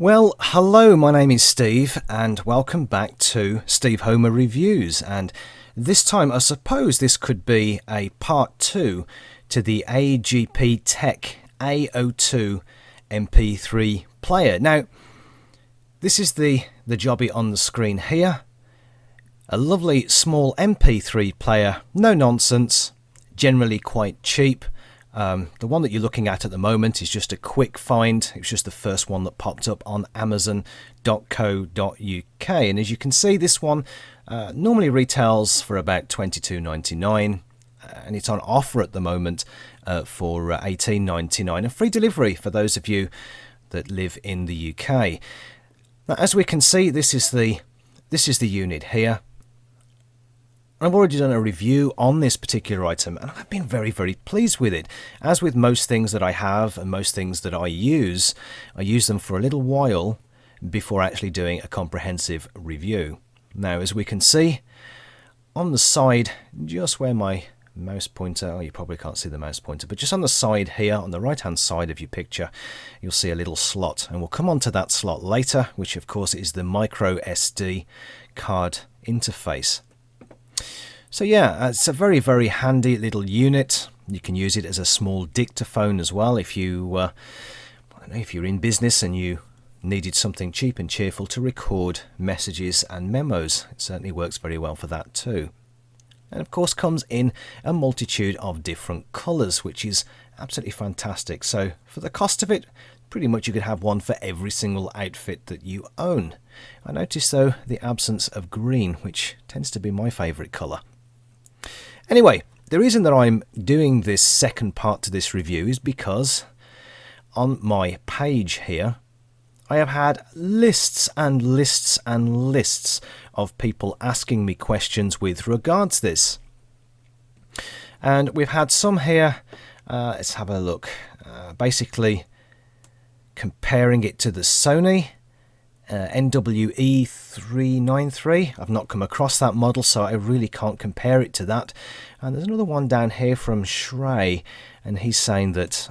Well, hello, my name is Steve, and welcome back to Steve Homer Reviews. And this time, I suppose this could be a part 2 to the AGPtek A02 MP3 player. Now, this is the jobby on the screen here. A lovely small MP3 player, no nonsense, generally quite cheap. The one that you're looking at the moment is just a quick find. It was just the first one that popped up on Amazon.co.uk, and as you can see, this one normally retails for about $22.99, and it's on offer at the moment for $18.99, and free delivery for those of you that live in the UK. Now, as we can see, this is the unit here. I've already done a review on this particular item, and I've been very, very pleased with it. As with most things that I have and most things that I use them for a little while before actually doing a comprehensive review. Now, as we can see on the side, just where my mouse pointer, oh, you probably can't see the mouse pointer, but just on the side here, on the right hand side of your picture, you'll see a little slot, and we'll come on to that slot later, which of course is the micro SD card interface. So yeah, it's a very, very handy little unit. You can use it as a small dictaphone as well if you, I don't know, if you're in business and you needed something cheap and cheerful to record messages and memos. It certainly works very well for that too. And of course comes in a multitude of different colours, which is absolutely fantastic. So for the cost of it, pretty much you could have one for every single outfit that you own. I notice though the absence of green, which tends to be my favourite colour. Anyway, the reason that I'm doing this second part to this review is because on my page here I have had lists and lists and lists of people asking me questions with regards to this. And we've had some here, let's have a look, basically comparing it to the Sony NWE393. I've not come across that model, so I really can't compare it to that. And there's another one down here from Shrey, and he's saying that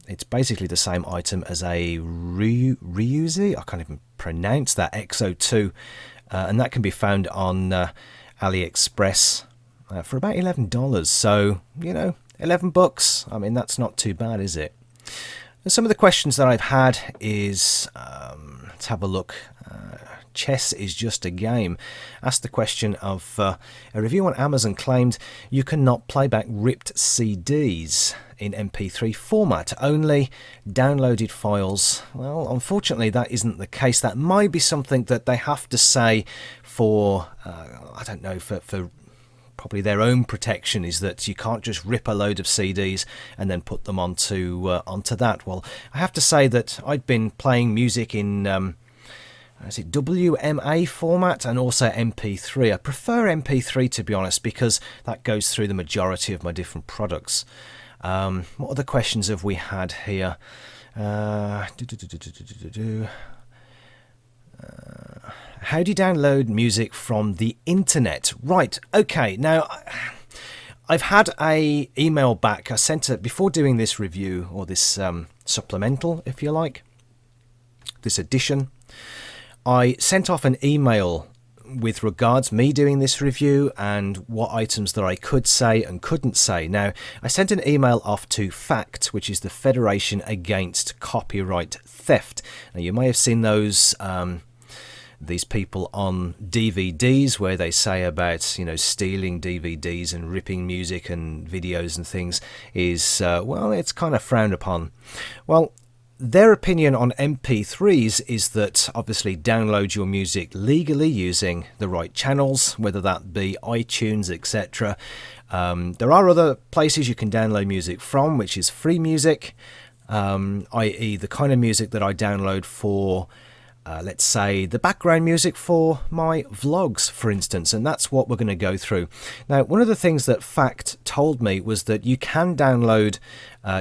it's basically the same item as a Ryuzi, I can't even pronounce that, X02, and that can be found on AliExpress for about $11. So, you know, $11, I mean, that's not too bad, is it? And some of the questions that I've had is, let's have a look. Chess is just a game. Asked the question of a review on Amazon claimed you cannot play back ripped CDs in MP3 format, only downloaded files. Well, unfortunately that isn't the case. That might be something that they have to say for, I don't know, for probably their own protection, is that you can't just rip a load of CDs and then put them onto that. Well, I have to say that I've been playing music in is it WMA format and also MP3. I prefer MP3 to be honest, because that goes through the majority of my different products. What other questions have we had here? How do you download music from the internet? Right, okay, now I've had a email back. I sent it before doing this review, or this supplemental, if you like, this edition. I sent off an email with regards me doing this review and what items that I could say and couldn't say. Now, I sent an email off to FACT, which is the Federation Against Copyright Theft. Now, you may have seen those these people on DVDs where they say about, you know, stealing DVDs and ripping music and videos and things is, well, it's kind of frowned upon. Well, their opinion on MP3s is that obviously download your music legally using the right channels, whether that be iTunes, etc. There are other places you can download music from, which is free music, i.e. the kind of music that I download for, let's say, the background music for my vlogs, for instance, and that's what we're going to go through. Now, one of the things that FACT told me was that you can download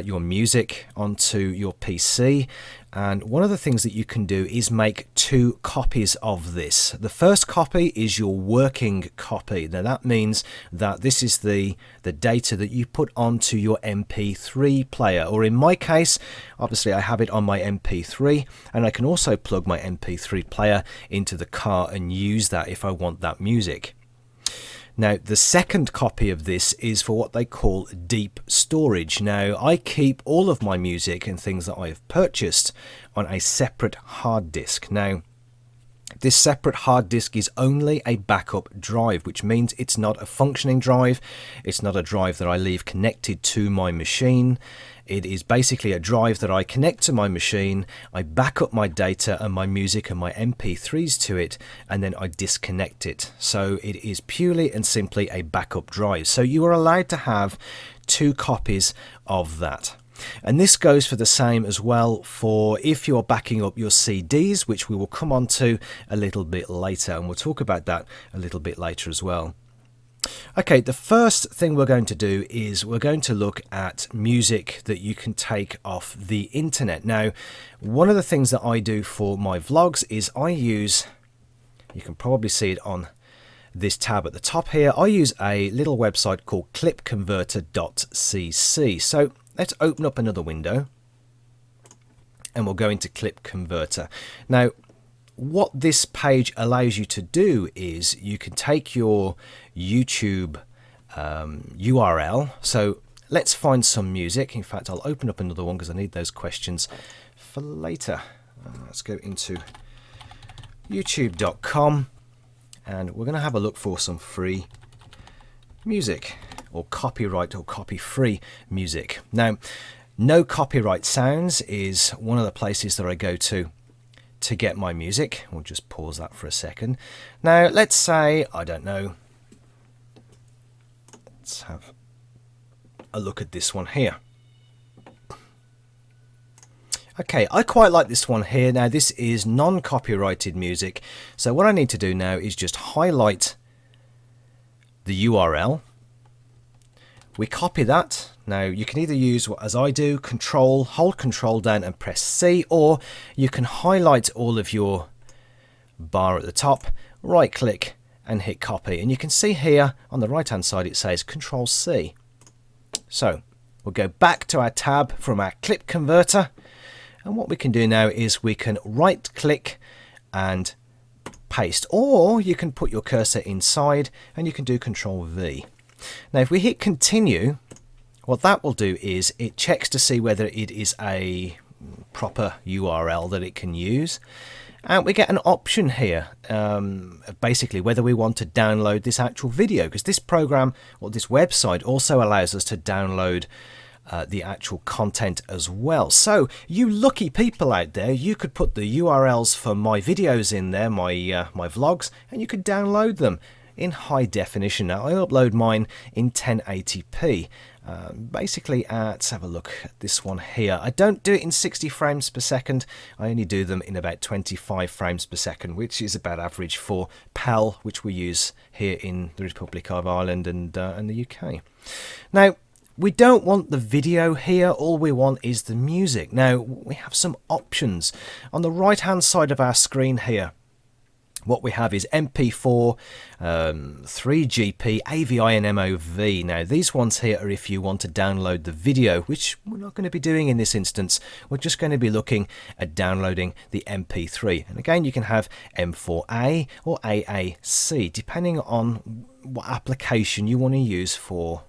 your music onto your PC. And one of the things that you can do is make 2 copies of this. The first copy is your working copy. Now that means that this is the data that you put onto your MP3 player, or in my case, obviously I have it on my MP3, and I can also plug my MP3 player into the car and use that if I want that music. Now, the second copy of this is for what they call deep storage. Now, I keep all of my music and things that I've purchased on a separate hard disk. Now, this separate hard disk is only a backup drive, which means it's not a functioning drive. It's not a drive that I leave connected to my machine. It is basically a drive that I connect to my machine, I back up my data and my music and my MP3s to it, and then I disconnect it. So it is purely and simply a backup drive. So you are allowed to have 2 copies of that. And this goes for the same as well for if you're backing up your CDs, which we will come on to a little bit later, and we'll talk about that a little bit later as well. Okay, the first thing we're going to do is we're going to look at music that you can take off the internet. Now, one of the things that I do for my vlogs is I use, you can probably see it on this tab at the top here, I use a little website called clipconverter.cc. So let's open up another window and we'll go into Clip Converter. Now, what this page allows you to do is you can take your YouTube URL. So let's find some music. In fact, I'll open up another one because I need those questions for later. Let's go into youtube.com and we're going to have a look for some free music, or copyright or copy-free music. Now, No Copyright Sounds is one of the places that I go to get my music. We'll just pause that for a second. Now, let's say, I don't know, let's have a look at this one here. Okay, I quite like this one here. Now, this is non-copyrighted music. So what I need to do now is just highlight the URL. We copy that. Now, you can either use, as I do, hold Control down and press C, or you can highlight all of your bar at the top, right click and hit copy. And you can see here on the right hand side it says Control C. So we'll go back to our tab from our clip converter, and what we can do now is we can right click and paste, or you can put your cursor inside and you can do Control V. Now, if we hit continue, what that will do is it checks to see whether it is a proper URL that it can use. And we get an option here, basically whether we want to download this actual video, because this program or this website also allows us to download the actual content as well. So you lucky people out there, you could put the URLs for my videos in there, my vlogs, and you could download them in high definition. Now, I upload mine in 1080p. Basically, let's have a look at this one here. I don't do it in 60 frames per second. I only do them in about 25 frames per second, which is about average for PAL, which we use here in the Republic of Ireland and the UK. Now, we don't want the video here, all we want is the music. Now, we have some options. On the right hand side of our screen here, what we have is MP4, 3GP, AVI and MOV. Now, these ones here are if you want to download the video, which we're not going to be doing in this instance. We're just going to be looking at downloading the MP3. And again, you can have M4A or AAC, depending on what application you want to use for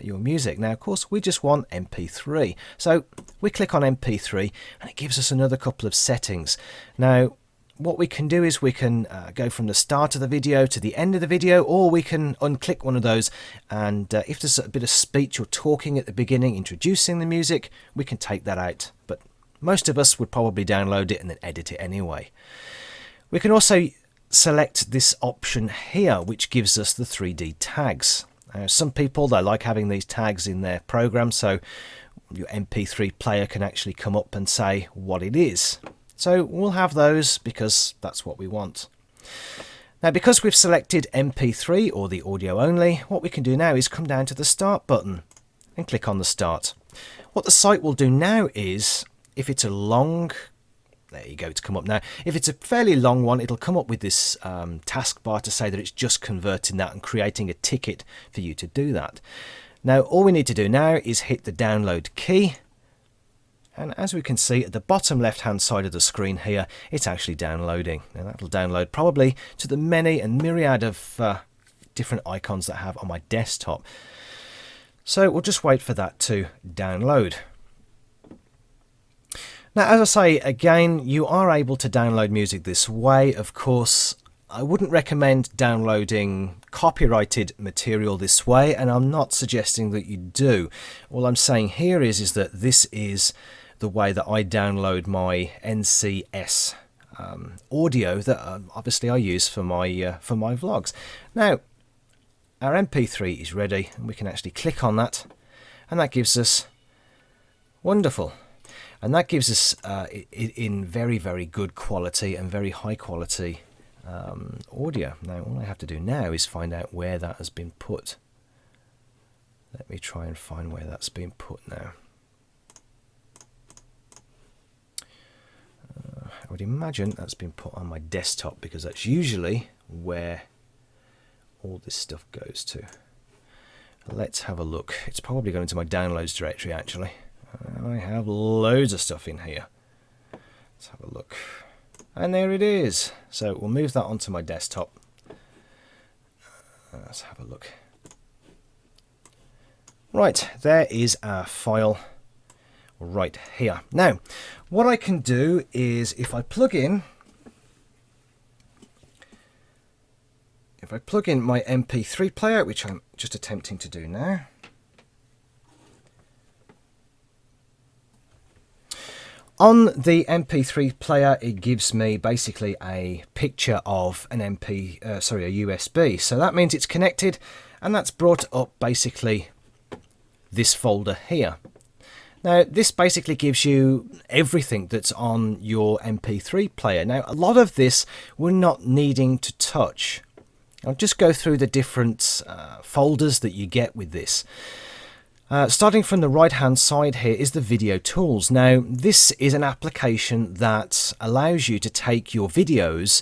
your music. Now, of course, we just want MP3. So we click on MP3 and it gives us another couple of settings. Now, what we can do is we can go from the start of the video to the end of the video, or we can unclick one of those, and if there's a bit of speech or talking at the beginning introducing the music, we can take that out. But most of us would probably download it and then edit it anyway. We can also select this option here, which gives us the 3D tags. Some people, they like having these tags in their program, so your MP3 player can actually come up and say what it is. So we'll have those because that's what we want. Now, because we've selected MP3 or the audio only, what we can do now is come down to the Start button and click on the Start. What the site will do now is, if it's a long, there you go, to come up now. If it's a fairly long one, it'll come up with this taskbar to say that it's just converting that and creating a ticket for you to do that. Now, all we need to do now is hit the download key. And as we can see at the bottom left hand side of the screen here, it's actually downloading. Now that'll download probably to the many and myriad of different icons that I have on my desktop. So we'll just wait for that to download. Now, as I say, again, you are able to download music this way. Of course, I wouldn't recommend downloading copyrighted material this way, and I'm not suggesting that you do. All I'm saying here is that this is the way that I download my NCS audio that obviously I use for my vlogs. Now, our MP3 is ready, and we can actually click on that, and that gives us wonderful. And that gives us in very, very good quality and very high quality audio. Now, all I have to do now is find out where that has been put. Let me try and find where that's been put now. I would imagine that's been put on my desktop, because that's usually where all this stuff goes to. Let's have a look. It's probably going into my downloads directory, actually. I have loads of stuff in here. Let's have a look. And there it is. So we'll move that onto my desktop. Let's have a look. Right, there is our file right here. Now, what I can do is if I plug in my MP3 player, which I'm just attempting to do now. On the MP3 player, it gives me basically a picture of an a USB. So that means it's connected, and that's brought up basically this folder here. Now, this basically gives you everything that's on your MP3 player. Now, a lot of this we're not needing to touch. I'll just go through the different folders that you get with this. Starting from the right hand side here is the video tools. Now, this is an application that allows you to take your videos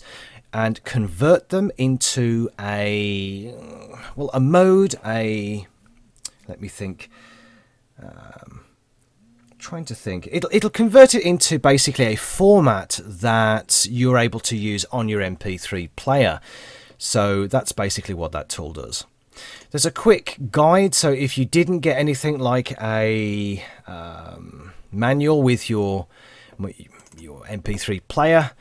and convert them into a mode, let me think, trying to think. It'll convert it into basically a format that you're able to use on your MP3 player. So that's basically what that tool does. There's a quick guide, so if you didn't get anything like a manual with your MP3 player,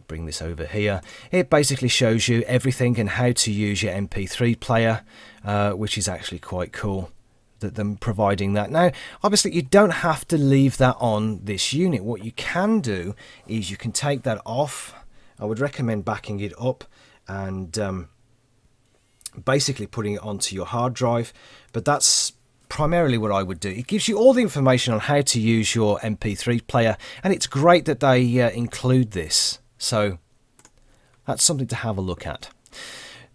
bring this over here, it basically shows you everything and how to use your MP3 player, which is actually quite cool that them providing that. Now, obviously you don't have to leave that on this unit. What you can do is you can take that off. I would recommend backing it up and basically putting it onto your hard drive, but that's primarily what I would do. It gives you all the information on how to use your MP3 player, and it's great that they include this, so that's something to have a look at.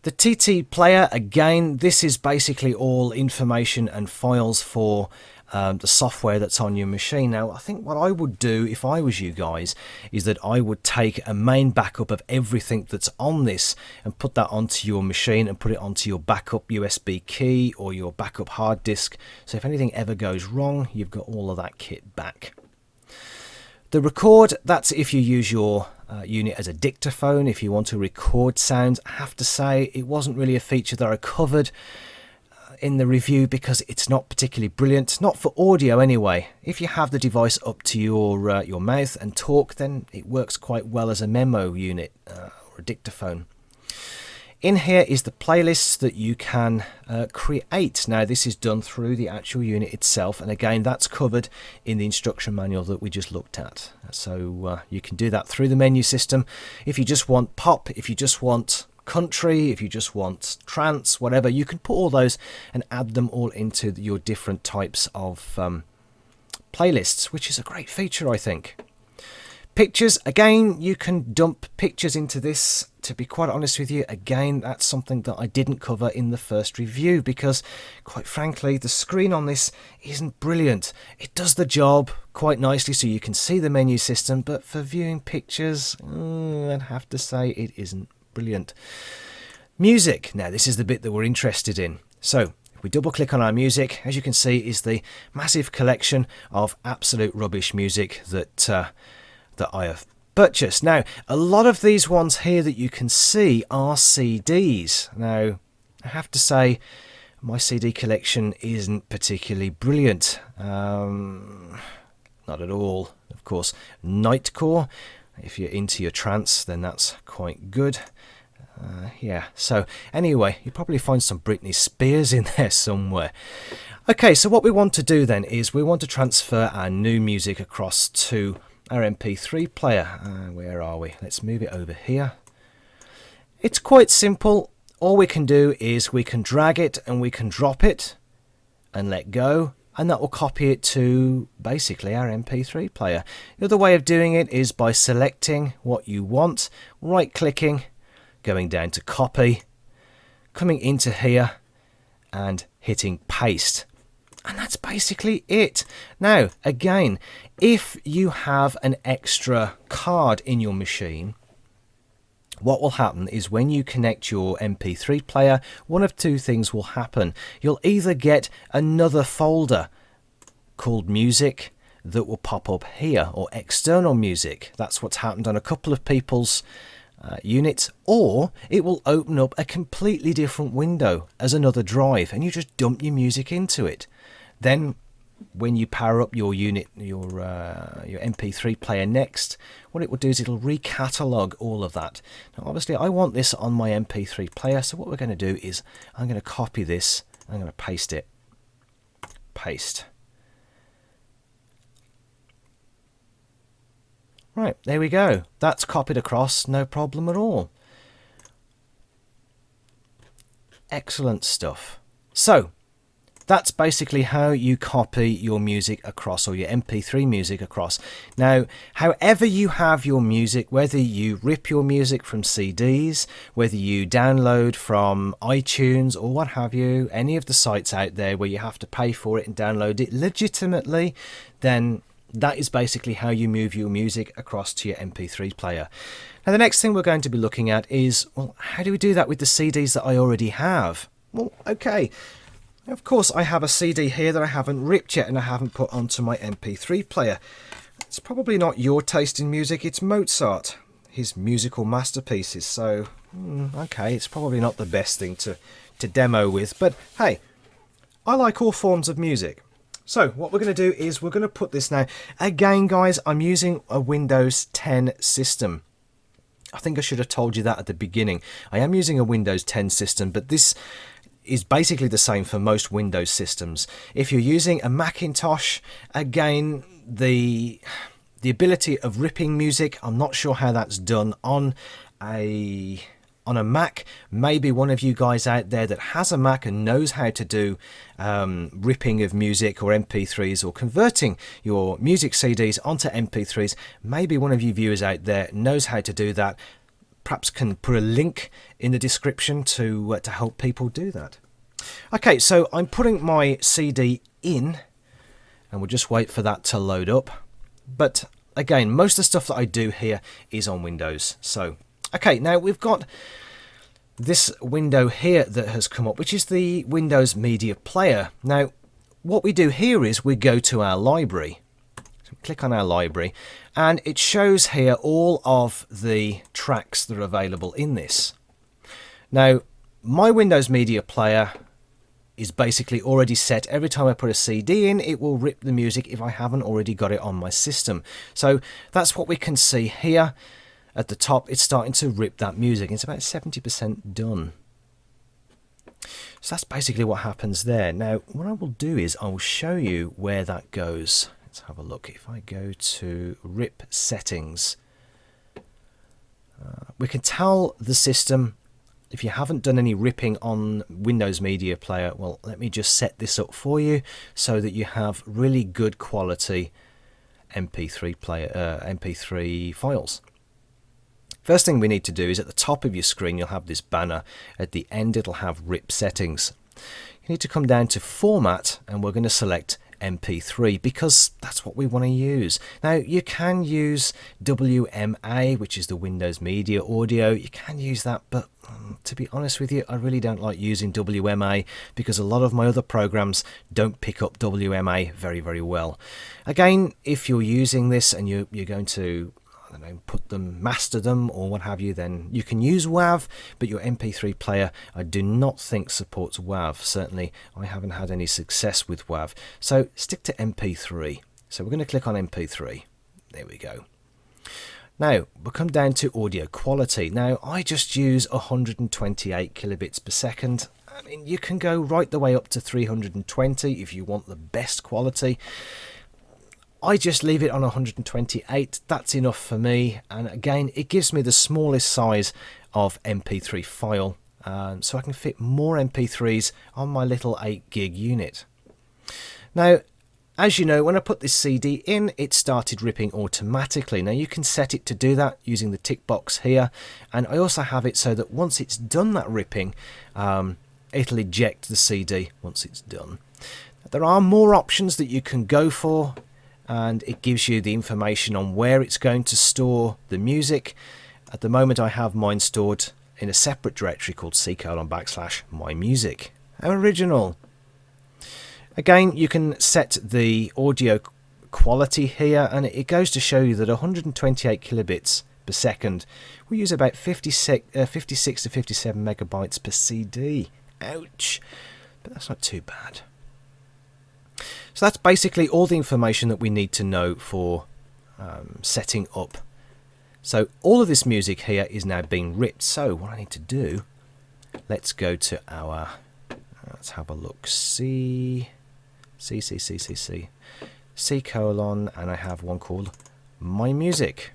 The TT player, again, this is basically all information and files for the software that's on your machine. Now, I think what I would do if I was you guys is that I would take a main backup of everything that's on this and put that onto your machine and put it onto your backup USB key or your backup hard disk. So if anything ever goes wrong, you've got all of that kit back. The record, that's if you use your unit as a dictaphone, if you want to record sounds. I have to say it wasn't really a feature that I covered in the review because it's not particularly brilliant, not for audio anyway. If you have the device up to your mouth and talk, then it works quite well as a memo unit or a dictaphone. In here is the playlists that you can create. Now, this is done through the actual unit itself, and again, that's covered in the instruction manual that we just looked at. So you can do that through the menu system. If you just want pop, if you just want country, if you just want trance, whatever, you can put all those and add them all into your different types of playlists, which is a great feature, I think. Pictures, again, you can dump pictures into this. To be quite honest with you, again, that's something that I didn't cover in the first review because, quite frankly, the screen on this isn't brilliant. It does the job quite nicely so you can see the menu system, but for viewing pictures, I'd have to say it isn't brilliant. Music, now this is the bit that we're interested in. So, if we double click on our music, as you can see is the massive collection of absolute rubbish music that I have purchased. Now, a lot of these ones here that you can see are CDs. Now, I have to say, my CD collection isn't particularly brilliant. Not at all. Of course, Nightcore. If you're into your trance, then that's quite good. Yeah, so anyway, you'll probably find some Britney Spears in there somewhere. Okay, so what we want to do then is we want to transfer our new music across to our MP3 player. Where are we? Let's move it over here. It's quite simple. All we can do is we can drag it and we can drop it and let go, and that will copy it to basically our MP3 player. The other way of doing it is by selecting what you want, right clicking, going down to copy, coming into here and hitting paste. And that's basically it. Now, again, if you have an extra card in your machine, what will happen is when you connect your MP3 player, one of two things will happen. You'll either get another folder called music that will pop up here, or external music. That's what's happened on a couple of people's units, or it will open up a completely different window as another drive and you just dump your music into it. Then when you power up your unit, your MP3 player next, what it will do is it'll recatalog all of that. Now obviously I want this on my MP3 player, so what we're going to do is I'm going to copy this, I'm going to paste it. Paste. Right, there we go. That's copied across, no problem at all. Excellent stuff. So, that's basically how you copy your music across, or your MP3 music across. Now, however you have your music, whether you rip your music from CDs, whether you download from iTunes or what have you, any of the sites out there where you have to pay for it and download it legitimately, then that is basically how you move your music across to your MP3 player. Now the next thing we're going to be looking at is, well, how do we do that with the CDs that I already have? Well, okay, of course I have a CD here that I haven't ripped yet and I haven't put onto my MP3 player. It's probably not your taste in music, it's Mozart, his musical masterpieces, so okay, it's probably not the best thing to demo with, but hey, I like all forms of music. So what we're going to do is we're going to put this now. Again, guys, I'm using a Windows 10 system. I think I should have told you that at the beginning. I am using a Windows 10 system, but this is basically the same for most Windows systems. If you're using a Macintosh, again, the ability of ripping music, I'm not sure how that's done on a Mac. Maybe one of you guys out there that has a Mac and knows how to do ripping of music or MP3s, or converting your music CDs onto MP3s, maybe one of you viewers out there knows how to do that. Perhaps can put a link in the description to help people do that. Okay, so I'm putting my CD in and we'll just wait for that to load up. But again, most of the stuff that I do here is on Windows. So okay, now we've got this window here that has come up, which is the Windows Media Player. Now, what we do here is we go to our library. So we click on our library, and it shows here all of the tracks that are available in this. Now, my Windows Media Player is basically already set. Every time I put a CD in, it will rip the music if I haven't already got it on my system. So that's what we can see here. At the top, it's starting to rip that music. It's about 70% done. So that's basically what happens there. Now, what I will do is I will show you where that goes. Let's have a look. If I go to Rip Settings, we can tell the system, if you haven't done any ripping on Windows Media Player, well, let me just set this up for you so that you have really good quality MP3 player, MP3 files. First thing we need to do is at the top of your screen you'll have this banner. At the end it'll have RIP settings. You need to come down to Format and we're going to select MP3 because that's what we want to use. Now you can use WMA, which is the Windows Media Audio. You can use that, but to be honest with you, I really don't like using WMA because a lot of my other programs don't pick up WMA very well. Again, if you're using this and you're going to put them, master them or what have you, then you can use WAV, but your MP3 player I do not think supports WAV. Certainly I haven't had any success with WAV, so stick to MP3. So we're going to click on MP3. There we go. Now we'll come down to audio quality. Now I just use 128 kilobits per second. I mean, you can go right the way up to 320 if you want the best quality. I just leave it on 128, that's enough for me, and again it gives me the smallest size of MP3 file, so I can fit more MP3s on my little 8 gig unit. Now as you know, when I put this CD in, it started ripping automatically. Now you can set it to do that using the tick box here, and I also have it so that once it's done that ripping, it'll eject the CD once it's done. There are more options that you can go for, and it gives you the information on where it's going to store the music. At the moment I have mine stored in a separate directory called c://mymusic. How original. Again, you can set the audio quality here, and it goes to show you that 128 kilobits per second we use about 56 to 57 megabytes per CD. Ouch, but that's not too bad. So that's basically all the information that we need to know for setting up. So all of this music here is now being ripped. So what I need to do, let's go to our, let's have a look, C:, and I have one called My Music.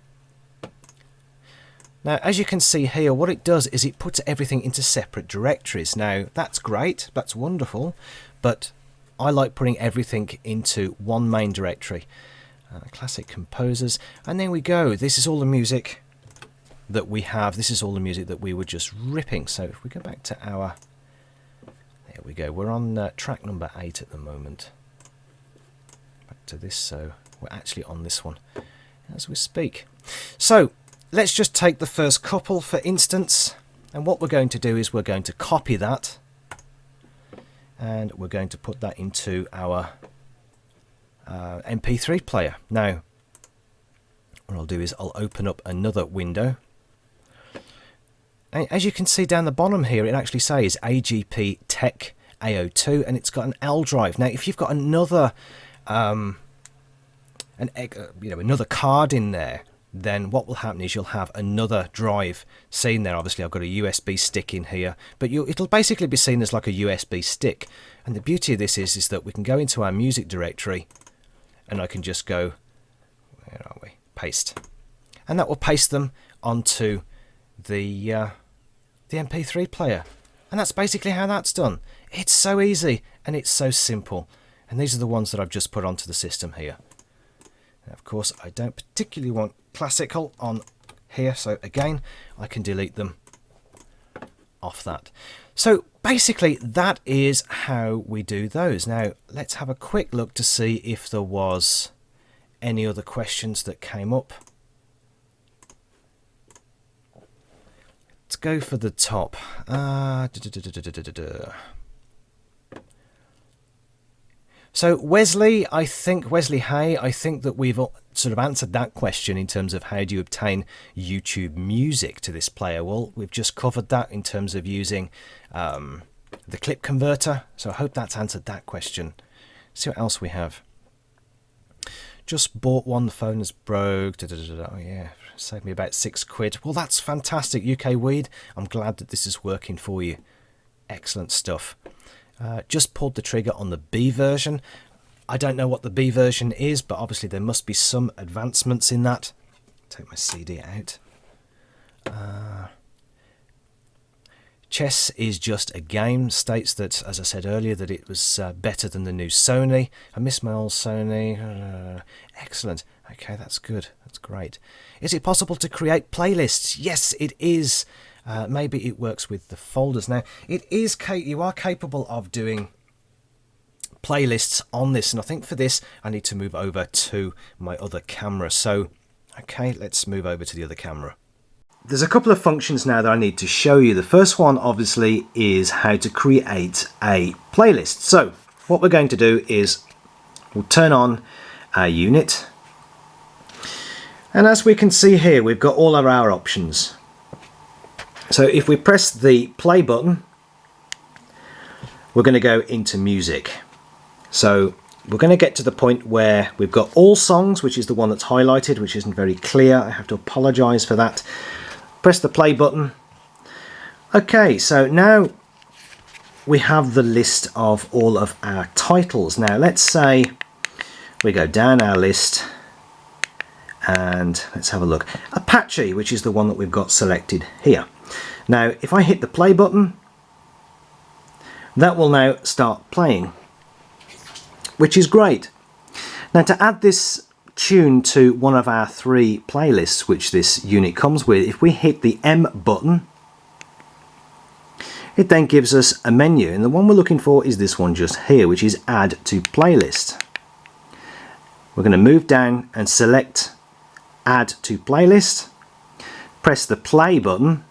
Now as you can see here, what it does is it puts everything into separate directories. Now that's great, that's wonderful, but I like putting everything into one main directory. Classic composers, and there we go. This is all the music that we have. This is all the music that we were just ripping. So if we go back to our, there we go. We're on track number 8 at the moment. Back to this, so we're actually on this one as we speak. So let's just take the first couple for instance, and what we're going to do is we're going to copy that. And we're going to put that into our MP3 player. Now, what I'll do is I'll open up another window. And as you can see down the bottom here, it actually says AGPtek A02, and it's got an L drive. Now, if you've got another, another card in there, then what will happen is you'll have another drive seen there. Obviously I've got a USB stick in here, but it'll basically be seen as like a USB stick. And the beauty of this is that we can go into our music directory and I can just go, where are we, paste, and that will paste them onto the MP3 player. And that's basically how that's done. It's so easy and it's so simple, and these are the ones that I've just put onto the system here. Now, of course I don't particularly want classical on here, so again I can delete them off that. So basically that is how we do those. Now let's have a quick look to see if there was any other questions that came up. Let's go for the top. So Wesley Hay, I think that we've sort of answered that question in terms of how do you obtain YouTube music to this player. Well, we've just covered that in terms of using the clip converter. So I hope that's answered that question. See what else we have. Just bought one, the phone is broke. Oh yeah, saved me about £6. Well, that's fantastic, UK Weed. I'm glad that this is working for you. Excellent stuff. Just pulled the trigger on the B version. I don't know what the B version is, but obviously there must be some advancements in that. Take my CD out. Chess is just a game. States that, as I said earlier, that it was better than the new Sony. I miss my old Sony. Excellent. Okay, that's good. That's great. Is it possible to create playlists? Yes, it is. Maybe it works with the folders. Now, it is you are capable of doing playlists on this, and I think for this I need to move over to my other camera. So, okay, let's move over to the other camera. There's a couple of functions now that I need to show you. The first one obviously is how to create a playlist. So what we're going to do is we'll turn on our unit, and as we can see here, we've got all of our options. So if we press the play button, we're going to go into music. So we're going to get to the point where we've got all songs, which is the one that's highlighted, which isn't very clear. I have to apologize for that. Press the play button. Okay, so now we have the list of all of our titles. Now let's say we go down our list and let's have a look. Apache, which is the one that we've got selected here. Now if I hit the play button, that will now start playing, which is great. Now to add this tune to one of our 3 playlists which this unit comes with, if we hit the M button, it then gives us a menu, and the one we're looking for is this one just here, which is add to playlist. We're going to move down and select add to playlist, press the play button.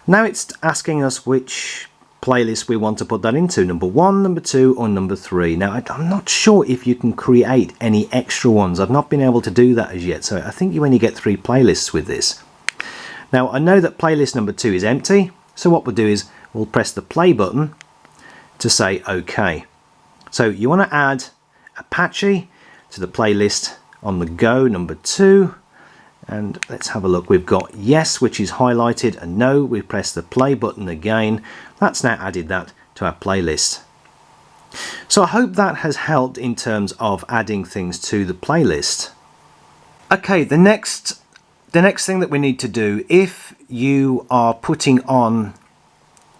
Now it's asking us which playlist we want to put that into, number 1, number 2 or number 3. Now I'm not sure if you can create any extra ones. I've not been able to do that as yet, so I think you only get 3 playlists with this. Now I know that playlist number 2 is empty, so what we'll do is we'll press the play button to say OK. So you want to add Apache to the playlist on the go number 2, and let's have a look. We've got yes, which is highlighted, and no. We press the play button again. That's now added that to our playlist. So I hope that has helped in terms of adding things to the playlist. Okay, the next thing that we need to do, if you are putting on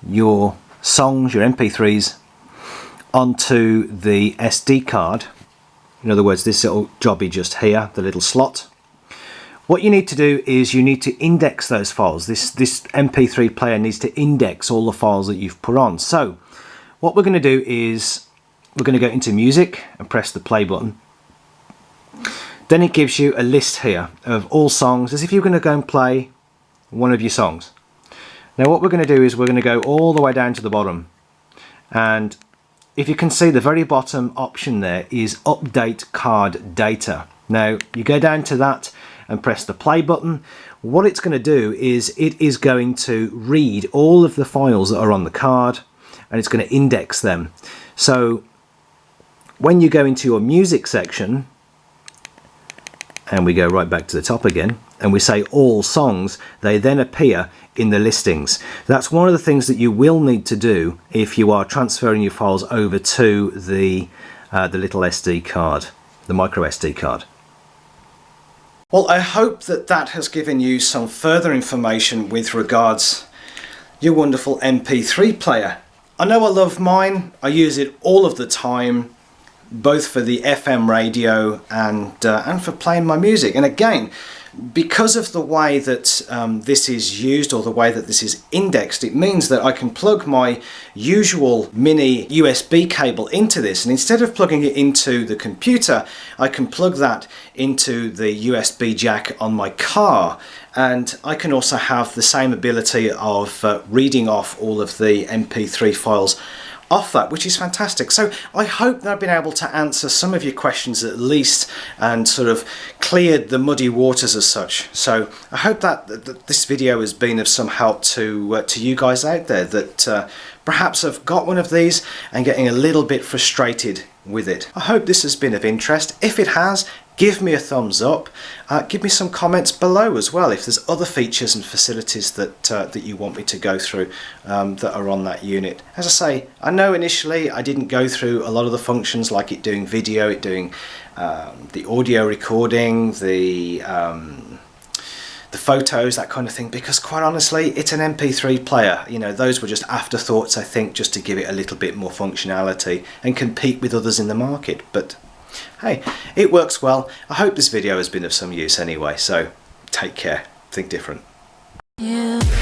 your songs, your MP3s onto the SD card, in other words this little jobby just here, the little slot, what you need to do is you need to index those files. This MP3 player needs to index all the files that you've put on. So what we're going to do is we're going to go into music and press the play button. Then it gives you a list here of all songs, as if you're going to go and play one of your songs. Now what we're going to do is we're going to go all the way down to the bottom, and if you can see, the very bottom option there is update card data. Now you go down to that and press the play button. What it's going to do is it is going to read all of the files that are on the card, and it's going to index them. So when you go into your music section and we go right back to the top again and we say all songs, they then appear in the listings. That's one of the things that you will need to do if you are transferring your files over to the little SD card, the micro SD card. Well, I hope that has given you some further information with regards your wonderful MP3 player. I know I love mine. I use it all of the time, both for the FM radio and for playing my music. And again, because of the way that this is used, or the way that this is indexed, it means that I can plug my usual mini USB cable into this, and instead of plugging it into the computer, I can plug that into the USB jack on my car, and I can also have the same ability of reading off all of the MP3 files off that, which is fantastic. So I hope that I've been able to answer some of your questions at least, and sort of cleared the muddy waters as such. So I hope that this video has been of some help to you guys out there that perhaps have got one of these and getting a little bit frustrated with it. I hope this has been of interest. If it has, give me a thumbs up. Give me some comments below as well if there's other features and facilities that you want me to go through that are on that unit. As I say, I know initially I didn't go through a lot of the functions, like it doing video, it doing the audio recording, the the photos, that kind of thing, because quite honestly, it's an MP3 player. You know, those were just afterthoughts, I think, just to give it a little bit more functionality and compete with others in the market. But hey, it works well. I hope this video has been of some use anyway, so take care, think different. Yeah.